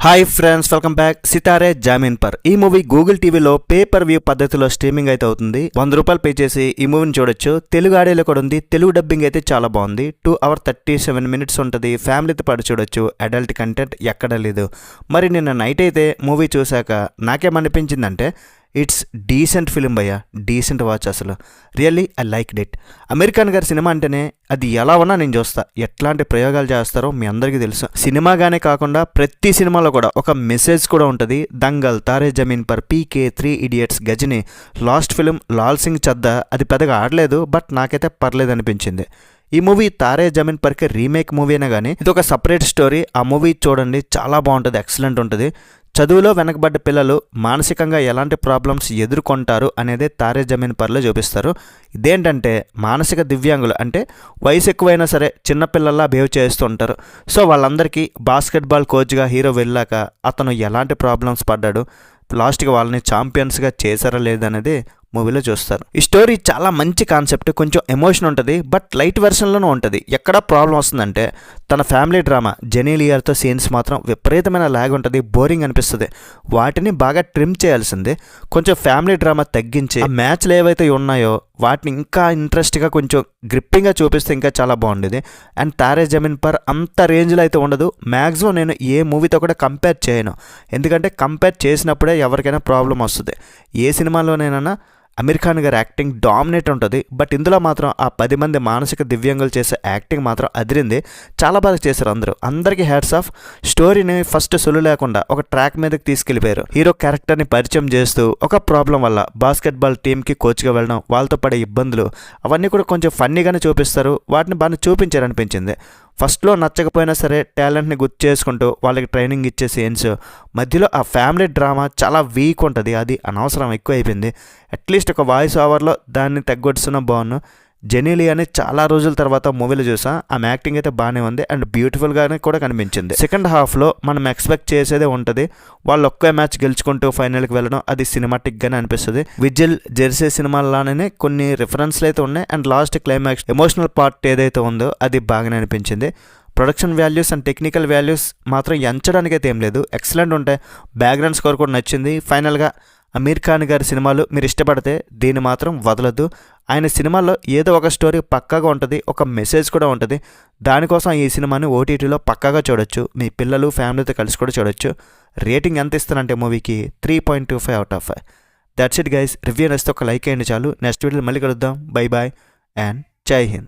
Hi friends, welcome back. Sitare Zameen Par ఈ movie Google టీవీలో pay per view పద్ధతిలో స్ట్రీమింగ్ అయితే అవుతుంది. 100 రూపాయలు పే చేసి ఈ మూవీని చూడొచ్చు. తెలుగు ఆడియోలో కూడా ఉంది. తెలుగు డబ్బింగ్ అయితే చాలా బాగుంది. 2 hours 37 minutes ఉంటుంది. ఫ్యామిలీతో పాటు చూడొచ్చు. అడల్ట్ కంటెంట్ ఎక్కడ లేదు. మరి నిన్న నైట్ అయితే మూవీ చూశాక నాకేమనిపించిందంటే ఇట్స్ డీసెంట్ ఫిలిం భయ్యా, డీసెంట్ వాచ్. అసలు రియల్లీ ఐ లైక్ డిట్. అమెరికన్ గారి సినిమా అంటేనే అది ఎలా ఉన్నా నేను చూస్తా. ఎట్లాంటి ప్రయోగాలు చేస్తారో మీ అందరికీ తెలుసు. సినిమాగానే కాకుండా ప్రతి సినిమాలో కూడా ఒక మెసేజ్ కూడా ఉంటుంది. Dangal, Taare Zameen Par, PK, 3 Idiots, Ghajini, last film Laal Singh Chaddha అది పెద్దగా ఆడలేదు, బట్ నాకైతే పర్లేదు అనిపించింది. ఈ మూవీ తారే జమీన్ పర్కి రీమేక్ మూవీ అయినా కానీ ఇది ఒక సపరేట్ స్టోరీ. ఆ మూవీ చూడండి, చాలా బాగుంటుంది, ఎక్సలెంట్ ఉంటుంది. చదువులో వెనకబడ్డ పిల్లలు మానసికంగా ఎలాంటి ప్రాబ్లమ్స్ ఎదుర్కొంటారు అనేది తారే జమీన్ పర్లో చూపిస్తారు. ఇదేంటంటే మానసిక దివ్యాంగులు అంటే వయసు ఎక్కువైనా సరే చిన్నపిల్లల్లా బిహేవ్ చేస్తూ ఉంటారు. సో వాళ్ళందరికీ బాస్కెట్బాల్ కోచ్గా హీరో వెళ్ళాక అతను ఎలాంటి ప్రాబ్లమ్స్ పడ్డాడు, లాస్ట్గా వాళ్ళని ఛాంపియన్స్గా చేశారా లేదనేది మూవీలో చూస్తారు. ఈ స్టోరీ చాలా మంచి కాన్సెప్ట్, కొంచెం ఎమోషన్ ఉంటుంది, బట్ లైట్ వెర్షన్లోనూ ఉంటుంది. ఎక్కడ ప్రాబ్లం వస్తుందంటే తన ఫ్యామిలీ డ్రామా జెనీలియర్తో సీన్స్ మాత్రం విపరీతమైన లాగ్ ఉంటుంది, బోరింగ్ అనిపిస్తుంది. వాటిని బాగా ట్రిమ్ చేయాల్సిందే. కొంచెం ఫ్యామిలీ డ్రామా తగ్గించి మ్యాచ్లు ఏవైతే ఉన్నాయో వాటిని ఇంకా ఇంట్రెస్ట్గా కొంచెం గ్రిప్పింగ్గా చూపిస్తే ఇంకా చాలా బాగుండేది. అండ్ తారే జమీన్ పర్ అంత రేంజ్లో అయితే ఉండదు. మ్యాక్సిమం నేను ఏ మూవీతో కూడా కంపేర్ చేయను, ఎందుకంటే కంపేర్ చేసినప్పుడే ఎవరికైనా ప్రాబ్లం వస్తుంది. ఏ సినిమాలోనైనా అమీర్ ఖాన్ గారి యాక్టింగ్ డామినేట్ ఉంటుంది, బట్ ఇందులో మాత్రం ఆ 10 మంది మానసిక దివ్యాంగులు చేసే యాక్టింగ్ మాత్రం అదిరింది. చాలా బాగా చేశారు అందరికీ హ్యాట్స్ ఆఫ్. స్టోరీని ఫస్ట్ సొల్లు లేకుండా ఒక ట్రాక్ మీదకి తీసుకెళ్లిపోయారు. హీరో క్యారెక్టర్ని పరిచయం చేస్తూ ఒక ప్రాబ్లం వల్ల బాస్కెట్బాల్ టీంకి కోచ్గా వెళ్ళడం, వాళ్ళతో పడే ఇబ్బందులు అవన్నీ కూడా కొంచెం ఫన్నీగానే చూపిస్తారు. వాటిని బాగా చూపించారనిపించింది. ఫస్ట్లో నచ్చకపోయినా సరే టాలెంట్ని గుర్తు చేసుకుంటూ వాళ్ళకి ట్రైనింగ్ ఇచ్చే సీన్స్, మధ్యలో ఆ ఫ్యామిలీ డ్రామా చాలా వీక్ ఉంటుంది, అది అనవసరం ఎక్కువ అయిపోయింది. అట్లీస్ట్ ఒక వాయిస్ ఓవర్లో దాన్ని తగ్గొట్టున్న బాగున్నాను. జెనీలియాని చాలా రోజుల తర్వాత మూవీలో చూసా. ఆమె యాక్టింగ్ అయితే బాగానే ఉంది అండ్ బ్యూటిఫుల్గానే కూడా కనిపించింది. సెకండ్ హాఫ్లో మనం ఎక్స్పెక్ట్ చేసేదే ఉంటుంది. వాళ్ళు ఒక్క మ్యాచ్ గెలుచుకుంటూ ఫైనల్కి వెళ్ళడం అది సినిమాటిక్గానే అనిపిస్తుంది. విజిల్, జెర్సీ సినిమాల్లానే కొన్ని రిఫరెన్స్లు అయితే ఉన్నాయి. And last climax emotional part ఏదైతే ఉందో అది బాగానే అనిపించింది. Production values and technical values మాత్రం ఎంచడానికి అయితే ఏం లేదు, ఎక్సలెంట్ ఉంటాయి. బ్యాక్గ్రౌండ్ స్కోర్ కూడా నచ్చింది. ఫైనల్గా అమీర్ ఖాన్ గారి సినిమాలు మీరు ఇష్టపడితే దీన్ని మాత్రం వదలద్దు. ఆయన సినిమాల్లో ఏదో ఒక స్టోరీ పక్కాగా ఉంటుంది, ఒక మెసేజ్ కూడా ఉంటుంది. దానికోసం ఈ సినిమాని ఓటీటీలో పక్కాగా చూడొచ్చు. మీ పిల్లలు ఫ్యామిలీతో కలిసి కూడా చూడొచ్చు. రేటింగ్ ఎంత ఇస్తానంటే మూవీకి 3.25/5. That's it guys. రివ్యూ నచ్చితే ఒక లైక్ అయ్యండి చాలు. నెక్స్ట్ వీడియోలో మళ్ళీ కలుద్దాం. బై బాయ్ అండ్ జై హింద్.